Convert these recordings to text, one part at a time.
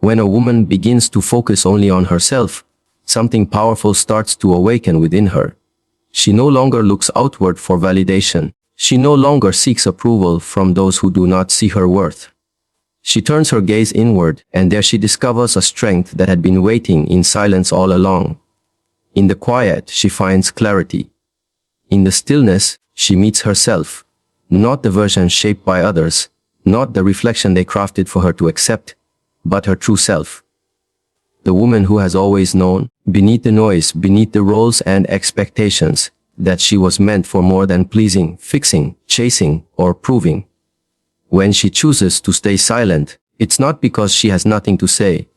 When a woman begins to focus only on herself, something powerful starts to awaken within her. She no longer looks outward for validation. She no longer seeks approval from those who do not see her worth. She turns her gaze inward, and there she discovers a strength that had been waiting in silence all along. In the quiet, she finds clarity. In the stillness, she meets herself. Not the version shaped by others, not the reflection they crafted for her to accept, but her true self. The woman who has always known, beneath the noise, beneath the roles and expectations, that she was meant for more than pleasing, fixing, chasing, or proving. When she chooses to stay silent, it's not because she has nothing to say.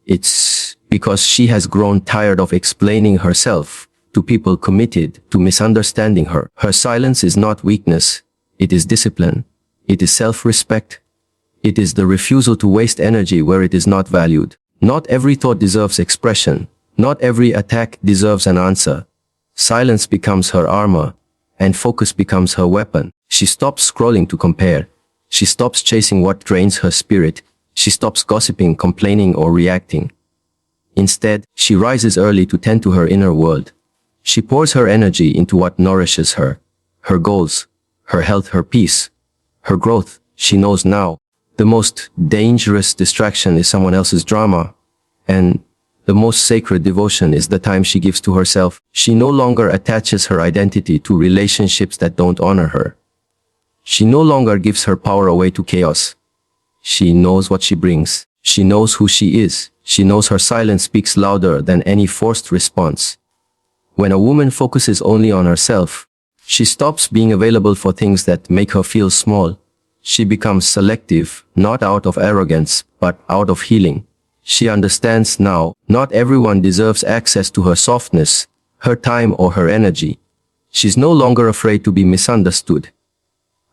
It's because she has grown tired of explaining herself to people committed to misunderstanding her. Her silence is not weakness. It is discipline. It is self-respect. It is the refusal to waste energy where it is not valued. Not every thought deserves expression. Not every attack deserves an answer. Silence becomes her armor, and focus becomes her weapon. She stops scrolling to compare. She stops chasing what drains her spirit. She stops gossiping, complaining, or reacting. Instead, she rises early to tend to her inner world. She pours her energy into what nourishes her. Her goals, her health, her peace, her growth. She knows now the most dangerous distraction is someone else's drama, and the most sacred devotion is the time she gives to herself. She no longer attaches her identity to relationships that don't honor her. She no longer gives her power away to chaos. She knows what she brings. She knows who she is. She knows her silence speaks louder than any forced response. When a woman focuses only on herself, she stops being available for things that make her feel small. She becomes selective, not out of arrogance, but out of healing. She understands now, not everyone deserves access to her softness, her time, or her energy. She's no longer afraid to be misunderstood.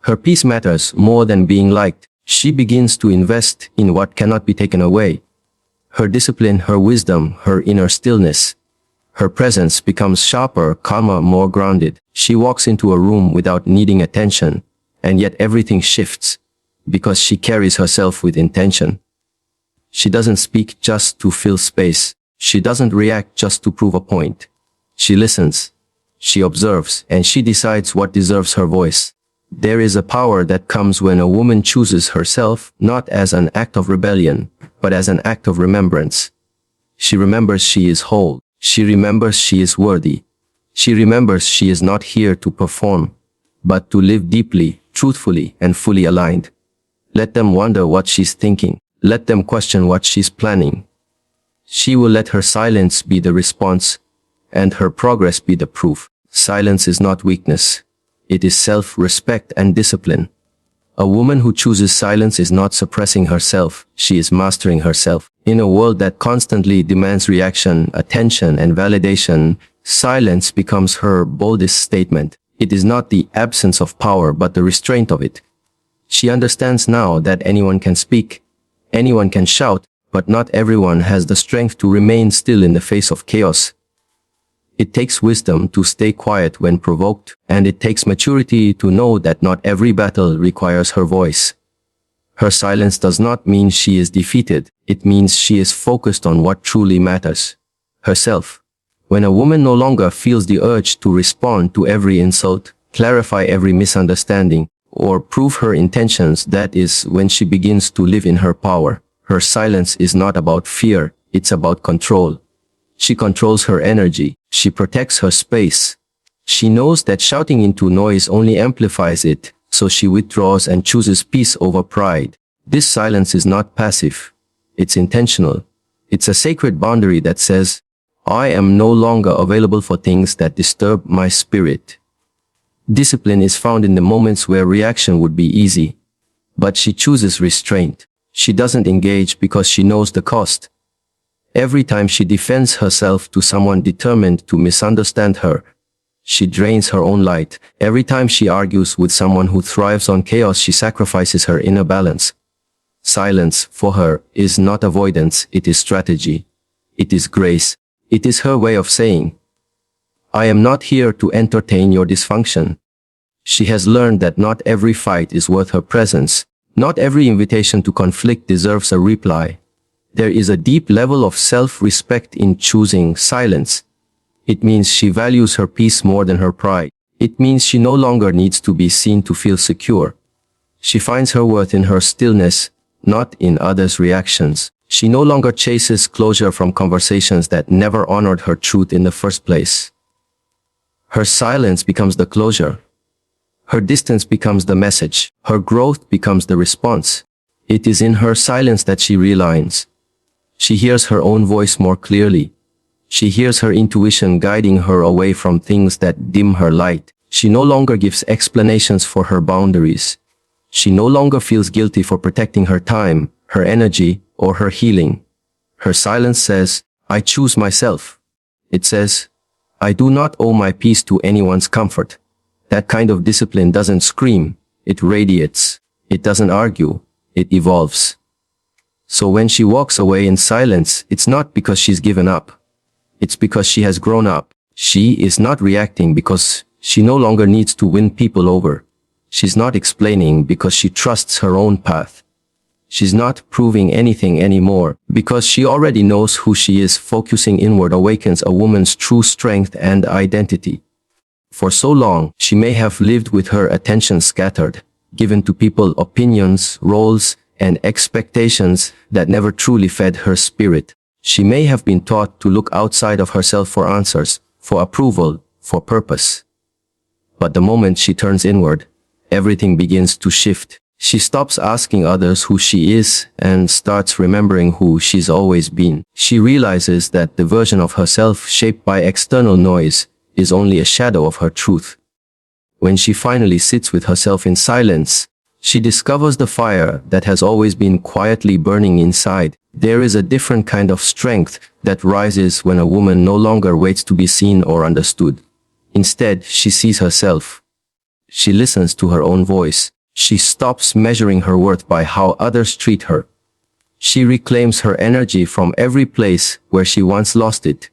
Her peace matters more than being liked. She begins to invest in what cannot be taken away. Her discipline, her wisdom, her inner stillness. Her presence becomes sharper, calmer, more grounded. She walks into a room without needing attention, and yet everything shifts, because she carries herself with intention. She doesn't speak just to fill space. She doesn't react just to prove a point. She listens, she observes, and she decides what deserves her voice. There is a power that comes when a woman chooses herself, not as an act of rebellion, but as an act of remembrance. She remembers she is whole. She remembers she is worthy. She remembers she is not here to perform, but to live deeply, truthfully, and fully aligned. Let them wonder what she's thinking. Let them question what she's planning. She will let her silence be the response, and her progress be the proof. Silence is not weakness. It is self-respect and discipline. A woman who chooses silence is not suppressing herself. She is mastering herself. In a world that constantly demands reaction, attention, and validation, silence becomes her boldest statement. It is not the absence of power, but the restraint of it. She understands now that anyone can speak, anyone can shout, but not everyone has the strength to remain still in the face of chaos. It takes wisdom to stay quiet when provoked, and it takes maturity to know that not every battle requires her voice. Her silence does not mean she is defeated. It means she is focused on what truly matters: herself. When a woman no longer feels the urge to respond to every insult, clarify every misunderstanding, or prove her intentions, that is when she begins to live in her power. Her silence is not about fear, it's about control. She controls her energy. She protects her space. She knows that shouting into noise only amplifies it, so she withdraws and chooses peace over pride. This silence is not passive. It's intentional. It's a sacred boundary that says, I am no longer available for things that disturb my spirit. Discipline is found in the moments where reaction would be easy. But she chooses restraint. She doesn't engage because she knows the cost. Every time she defends herself to someone determined to misunderstand her, she drains her own light. Every time she argues with someone who thrives on chaos, she sacrifices her inner balance. Silence, for her, is not avoidance, it is strategy. It is grace. It is her way of saying, I am not here to entertain your dysfunction. She has learned that not every fight is worth her presence. Not every invitation to conflict deserves a reply. There is a deep level of self-respect in choosing silence. It means she values her peace more than her pride. It means she no longer needs to be seen to feel secure. She finds her worth in her stillness, not in others' reactions. She no longer chases closure from conversations that never honored her truth in the first place. Her silence becomes the closure. Her distance becomes the message. Her growth becomes the response. It is in her silence that she realigns. She hears her own voice more clearly. She hears her intuition guiding her away from things that dim her light. She no longer gives explanations for her boundaries. She no longer feels guilty for protecting her time, her energy, or her healing. Her silence says, I choose myself. It says, I do not owe my peace to anyone's comfort. That kind of discipline doesn't scream, it radiates. It doesn't argue, it evolves. So when she walks away in silence, it's not because she's given up. It's because she has grown up. She is not reacting because she no longer needs to win people over. She's not explaining because she trusts her own path. She's not proving anything anymore because she already knows who she is. Focusing inward awakens a woman's true strength and identity. For so long, she may have lived with her attention scattered, given to people, opinions, roles, and expectations that never truly fed her spirit. She may have been taught to look outside of herself for answers, for approval, for purpose. But the moment she turns inward, everything begins to shift. She stops asking others who she is and starts remembering who she's always been. She realizes that the version of herself shaped by external noise is only a shadow of her truth. When she finally sits with herself in silence, she discovers the fire that has always been quietly burning inside. There is a different kind of strength that rises when a woman no longer waits to be seen or understood. Instead, she sees herself. She listens to her own voice. She stops measuring her worth by how others treat her. She reclaims her energy from every place where she once lost it,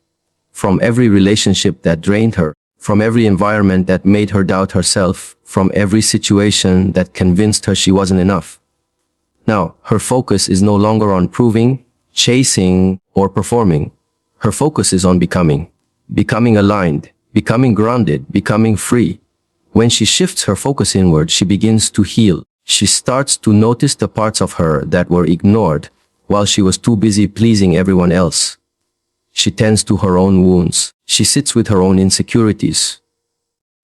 from every relationship that drained her, from every environment that made her doubt herself, from every situation that convinced her she wasn't enough. Now, her focus is no longer on proving, chasing, or performing. Her focus is on becoming. Becoming aligned, becoming grounded, becoming free. When she shifts her focus inward, she begins to heal. She starts to notice the parts of her that were ignored while she was too busy pleasing everyone else. She tends to her own wounds. She sits with her own insecurities.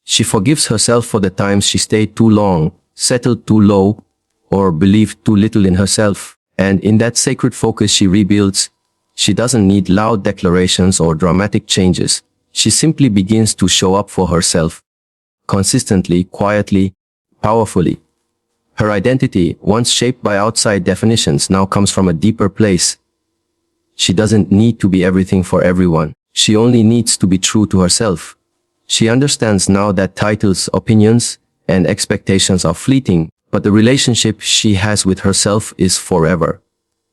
She forgives herself for the times she stayed too long, settled too low, or believed too little in herself. And in that sacred focus she rebuilds. She doesn't need loud declarations or dramatic changes. She simply begins to show up for herself. Consistently, quietly, powerfully. Her identity, once shaped by outside definitions, now comes from a deeper place. She doesn't need to be everything for everyone. She only needs to be true to herself. She understands now that titles, opinions, and expectations are fleeting, but the relationship she has with herself is forever.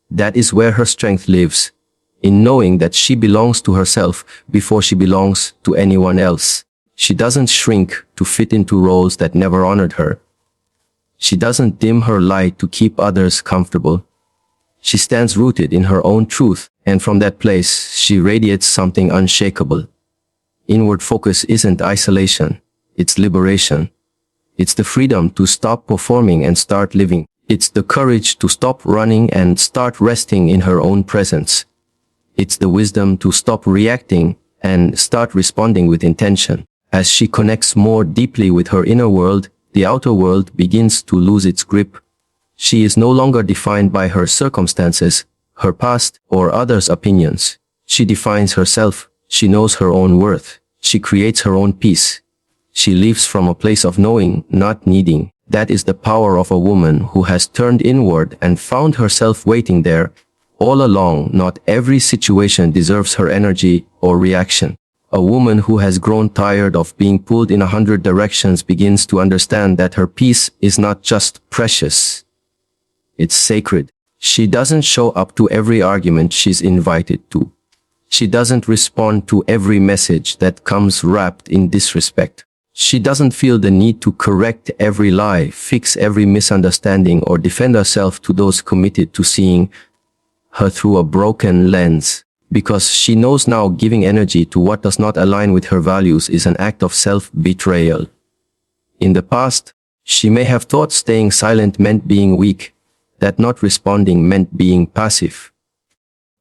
That is where her strength lives, in knowing that she belongs to herself before she belongs to anyone else. She doesn't shrink to fit into roles that never honored her. She doesn't dim her light to keep others comfortable. She stands rooted in her own truth, and from that place, she radiates something unshakable. Inward focus isn't isolation, it's liberation. It's the freedom to stop performing and start living. It's the courage to stop running and start resting in her own presence. It's the wisdom to stop reacting and start responding with intention. As she connects more deeply with her inner world, the outer world begins to lose its grip. She is no longer defined by her circumstances, her past, or others' opinions. She defines herself. She knows her own worth. She creates her own peace. She lives from a place of knowing, not needing. That is the power of a woman who has turned inward and found herself waiting there. All along, not every situation deserves her energy or reaction. A woman who has grown tired of being pulled in 100 directions begins to understand that her peace is not just precious. It's sacred. She doesn't show up to every argument she's invited to. She doesn't respond to every message that comes wrapped in disrespect. She doesn't feel the need to correct every lie, fix every misunderstanding, or defend herself to those committed to seeing her through a broken lens. Because she knows now giving energy to what does not align with her values is an act of self-betrayal. In the past, she may have thought staying silent meant being weak, that not responding meant being passive.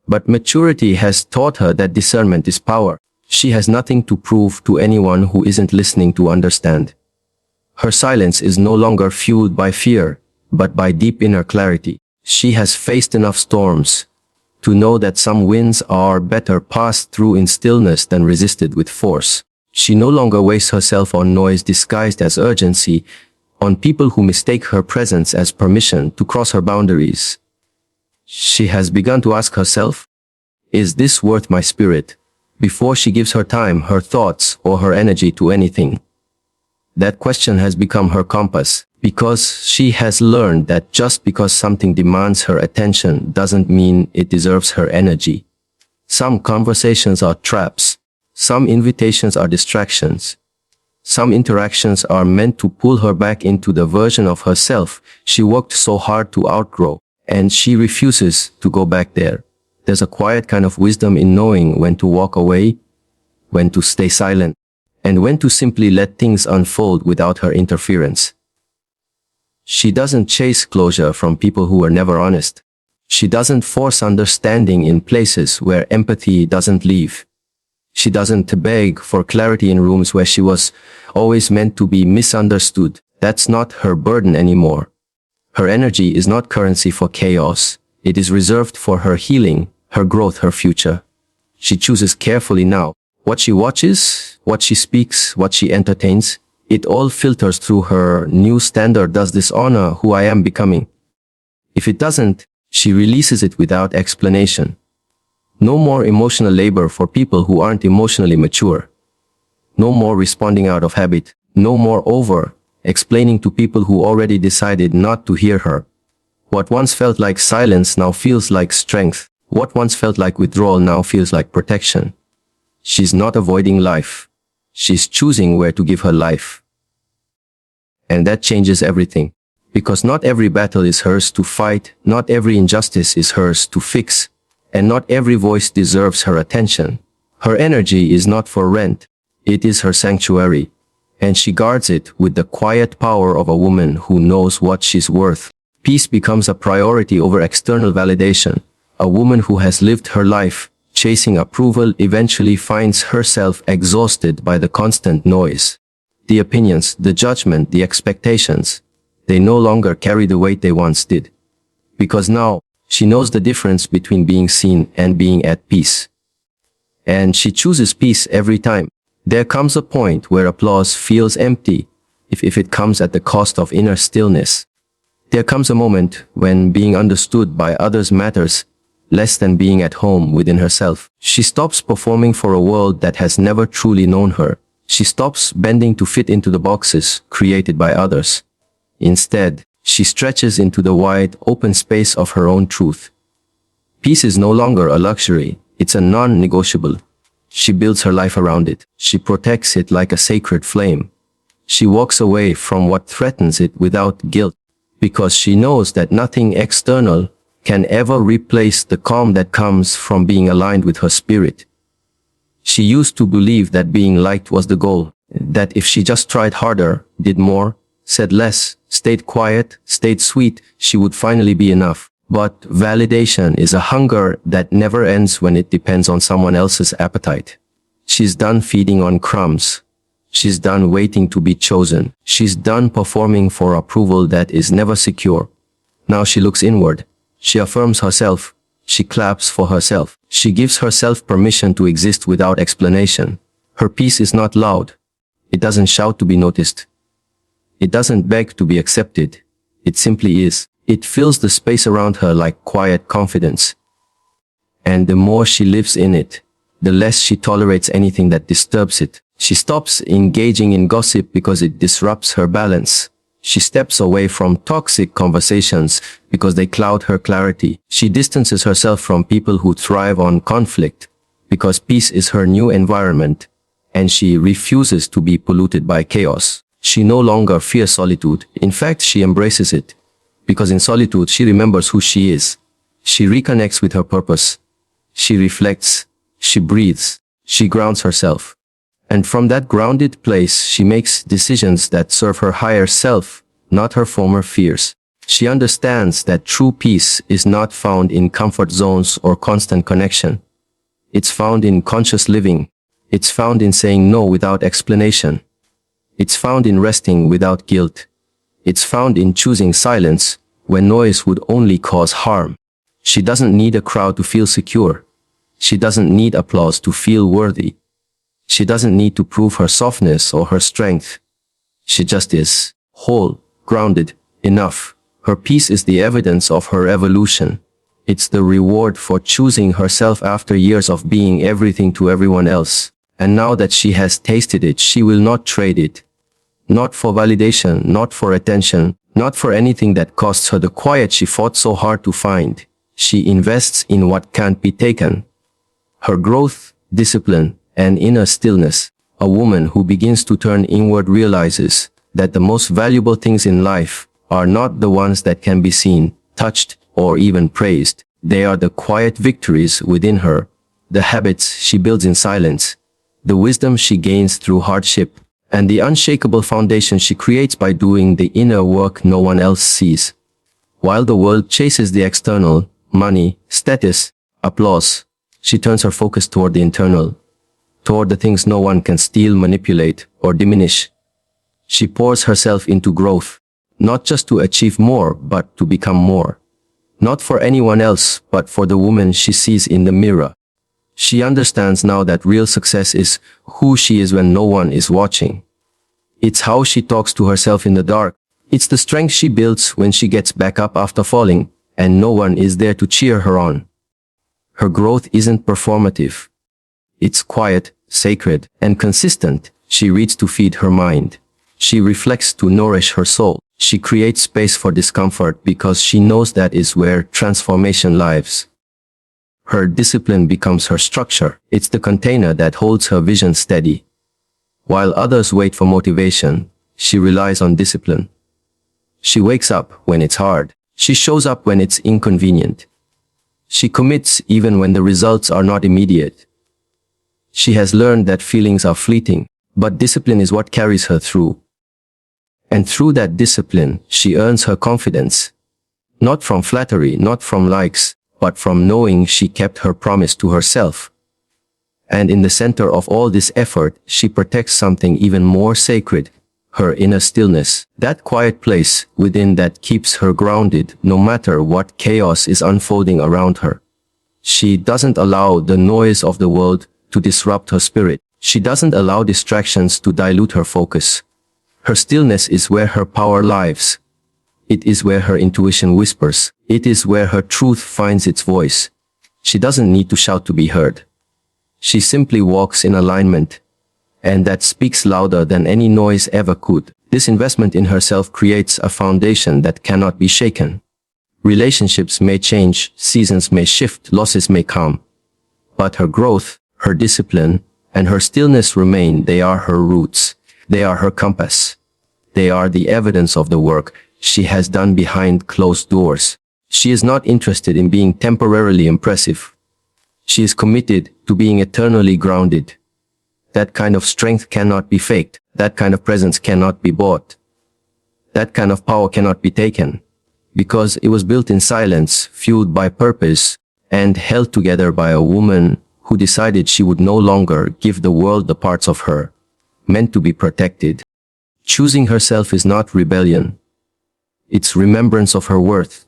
But maturity has taught her that discernment is power. She has nothing to prove to anyone who isn't listening to understand. Her silence is no longer fueled by fear, but by deep inner clarity. She has faced enough storms to know that some winds are better passed through in stillness than resisted with force. She no longer wastes herself on noise disguised as urgency, on people who mistake her presence as permission to cross her boundaries. She has begun to ask herself, is this worth my spirit? Before she gives her time, her thoughts, or her energy to anything. That question has become her compass, because she has learned that just because something demands her attention doesn't mean it deserves her energy. Some conversations are traps. Some invitations are distractions. Some interactions are meant to pull her back into the version of herself she worked so hard to outgrow, and she refuses to go back there. There's a quiet kind of wisdom in knowing when to walk away, when to stay silent, and when to simply let things unfold without her interference. She doesn't chase closure from people who are never honest. She doesn't force understanding in places where empathy doesn't live. She doesn't beg for clarity in rooms where she was always meant to be misunderstood. That's not her burden anymore. Her energy is not currency for chaos. It is reserved for her healing, her growth, her future. She chooses carefully now. What she watches, what she speaks, what she entertains, it all filters through her new standard. Does this honor who I am becoming? If it doesn't, she releases it without explanation. No more emotional labor for people who aren't emotionally mature. No more responding out of habit. No more over-explaining to people who already decided not to hear her. What once felt like silence now feels like strength. What once felt like withdrawal now feels like protection. She's not avoiding life. She's choosing where to give her life. And that changes everything. Because not every battle is hers to fight, not every injustice is hers to fix, and not every voice deserves her attention. Her energy is not for rent. It is her sanctuary. And she guards it with the quiet power of a woman who knows what she's worth. Peace becomes a priority over external validation. A woman who has lived her life chasing approval eventually finds herself exhausted by the constant noise. The opinions, the judgment, the expectations, they no longer carry the weight they once did. Because now, she knows the difference between being seen and being at peace. And she chooses peace every time. There comes a point where applause feels empty, if it comes at the cost of inner stillness. There comes a moment when being understood by others matters less than being at home within herself. She stops performing for a world that has never truly known her. She stops bending to fit into the boxes created by others. Instead, she stretches into the wide, open space of her own truth. Peace is no longer a luxury. It's a non-negotiable. She builds her life around it. She protects it like a sacred flame. She walks away from what threatens it without guilt, because she knows that nothing external can ever replace the calm that comes from being aligned with her spirit. She used to believe that being liked was the goal, that if she just tried harder, did more, said less, stayed quiet, stayed sweet, she would finally be enough. But validation is a hunger that never ends when it depends on someone else's appetite. She's done feeding on crumbs. She's done waiting to be chosen. She's done performing for approval that is never secure. Now she looks inward. She affirms herself. She claps for herself. She gives herself permission to exist without explanation. Her peace is not loud. It doesn't shout to be noticed. It doesn't beg to be accepted. It simply is. It fills the space around her like quiet confidence. And the more she lives in it, the less she tolerates anything that disturbs it. She stops engaging in gossip because it disrupts her balance. She steps away from toxic conversations because they cloud her clarity. She distances herself from people who thrive on conflict because peace is her new environment, and she refuses to be polluted by chaos. She no longer fears solitude. In fact, she embraces it, because in solitude she remembers who she is. She reconnects with her purpose. She reflects. She breathes. She grounds herself. And from that grounded place, she makes decisions that serve her higher self, not her former fears. She understands that true peace is not found in comfort zones or constant connection. It's found in conscious living. It's found in saying no without explanation. It's found in resting without guilt. It's found in choosing silence when noise would only cause harm. She doesn't need a crowd to feel secure. She doesn't need applause to feel worthy. She doesn't need to prove her softness or her strength. She just is, whole, grounded, enough. Her peace is the evidence of her evolution. It's the reward for choosing herself after years of being everything to everyone else. And now that she has tasted it, she will not trade it. Not for validation, not for attention, not for anything that costs her the quiet she fought so hard to find. She invests in what can't be taken. Her growth, discipline, and inner stillness. A woman who begins to turn inward realizes that the most valuable things in life are not the ones that can be seen, touched, or even praised. They are the quiet victories within her, the habits she builds in silence, the wisdom she gains through hardship, and the unshakable foundation she creates by doing the inner work no one else sees. While the world chases the external, money, status, applause, she turns her focus toward the internal, toward the things no one can steal, manipulate, or diminish. She pours herself into growth, not just to achieve more, but to become more. Not for anyone else, but for the woman she sees in the mirror. She understands now that real success is who she is when no one is watching. It's how she talks to herself in the dark. It's the strength she builds when she gets back up after falling, and no one is there to cheer her on. Her growth isn't performative. It's quiet, sacred, and consistent. She reads to feed her mind. She reflects to nourish her soul. She creates space for discomfort because she knows that is where transformation lives. Her discipline becomes her structure. It's the container that holds her vision steady. While others wait for motivation, she relies on discipline. She wakes up when it's hard. She shows up when it's inconvenient. She commits even when the results are not immediate. She has learned that feelings are fleeting, but discipline is what carries her through. And through that discipline, she earns her confidence. Not from flattery, not from likes, but from knowing she kept her promise to herself. And in the center of all this effort, she protects something even more sacred, her inner stillness, that quiet place within that keeps her grounded no matter what chaos is unfolding around her. She doesn't allow the noise of the world to disrupt her spirit. She doesn't allow distractions to dilute her focus. Her stillness is where her power lives. It is where her intuition whispers. It is where her truth finds its voice. She doesn't need to shout to be heard. She simply walks in alignment. And that speaks louder than any noise ever could. This investment in herself creates a foundation that cannot be shaken. Relationships may change, seasons may shift, losses may come. But her growth, her discipline, and her stillness remain. They are her roots. They are her compass. They are the evidence of the work she has done behind closed doors. She is not interested in being temporarily impressive. She is committed to being eternally grounded. That kind of strength cannot be faked. That kind of presence cannot be bought. That kind of power cannot be taken. Because it was built in silence, fueled by purpose, and held together by a woman who decided she would no longer give the world the parts of her meant to be protected. Choosing herself is not rebellion. It's remembrance of her worth.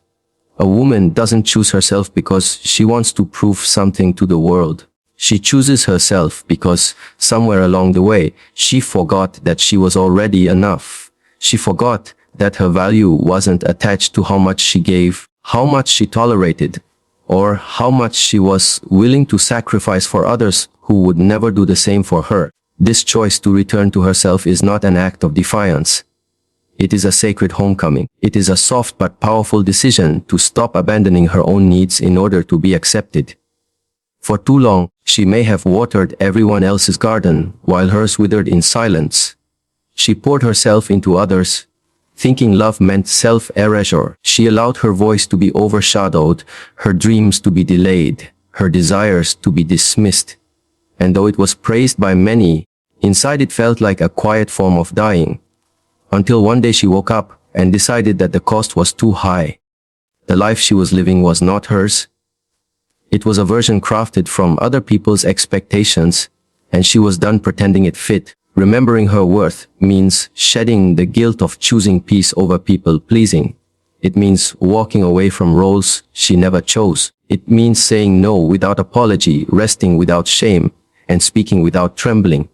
A woman doesn't choose herself because she wants to prove something to the world. She chooses herself because somewhere along the way, she forgot that she was already enough. She forgot that her value wasn't attached to how much she gave, how much she tolerated, or how much she was willing to sacrifice for others who would never do the same for her. This choice to return to herself is not an act of defiance. It is a sacred homecoming. It is a soft but powerful decision to stop abandoning her own needs in order to be accepted. For too long, she may have watered everyone else's garden while hers withered in silence. She poured herself into others, thinking love meant self-erasure. She allowed her voice to be overshadowed, her dreams to be delayed, her desires to be dismissed. And though it was praised by many, inside it felt like a quiet form of dying. Until one day she woke up and decided that the cost was too high. The life she was living was not hers. It was a version crafted from other people's expectations, and she was done pretending it fit. Remembering her worth means shedding the guilt of choosing peace over people pleasing. It means walking away from roles she never chose. It means saying no without apology, resting without shame, and speaking without trembling.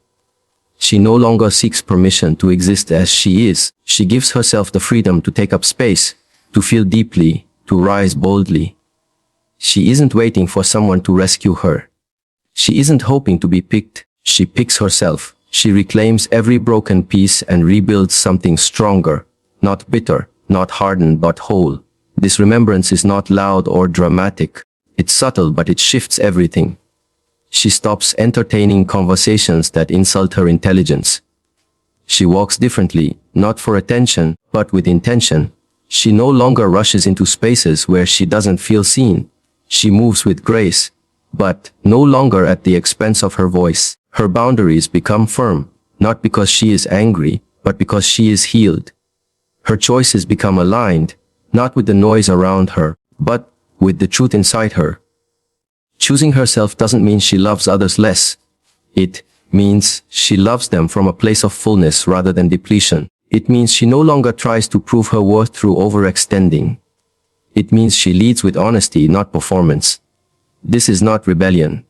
She no longer seeks permission to exist as she is. She gives herself the freedom to take up space, to feel deeply, to rise boldly. She isn't waiting for someone to rescue her. She isn't hoping to be picked. She picks herself. She reclaims every broken piece and rebuilds something stronger, not bitter, not hardened, but whole. This remembrance is not loud or dramatic. It's subtle, but it shifts everything. She stops entertaining conversations that insult her intelligence. She walks differently, not for attention, but with intention. She no longer rushes into spaces where she doesn't feel seen. She moves with grace, but no longer at the expense of her voice. Her boundaries become firm, not because she is angry, but because she is healed. Her choices become aligned, not with the noise around her, but with the truth inside her. Choosing herself doesn't mean she loves others less. It means she loves them from a place of fullness rather than depletion. It means she no longer tries to prove her worth through overextending. It means she leads with honesty, not performance. This is not rebellion.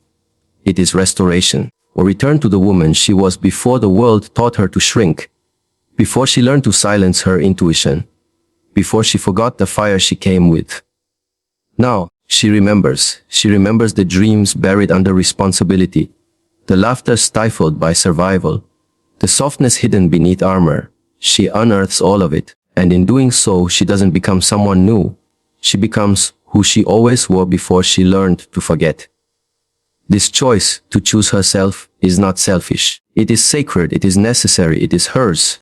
It is restoration, or return to the woman she was before the world taught her to shrink, before she learned to silence her intuition, before she forgot the fire she came with. Now, she remembers the dreams buried under responsibility, the laughter stifled by survival, the softness hidden beneath armor. She unearths all of it, and in doing so, she doesn't become someone new. She becomes who she always were before she learned to forget. This choice to choose herself is not selfish. It is sacred, it is necessary, it is hers.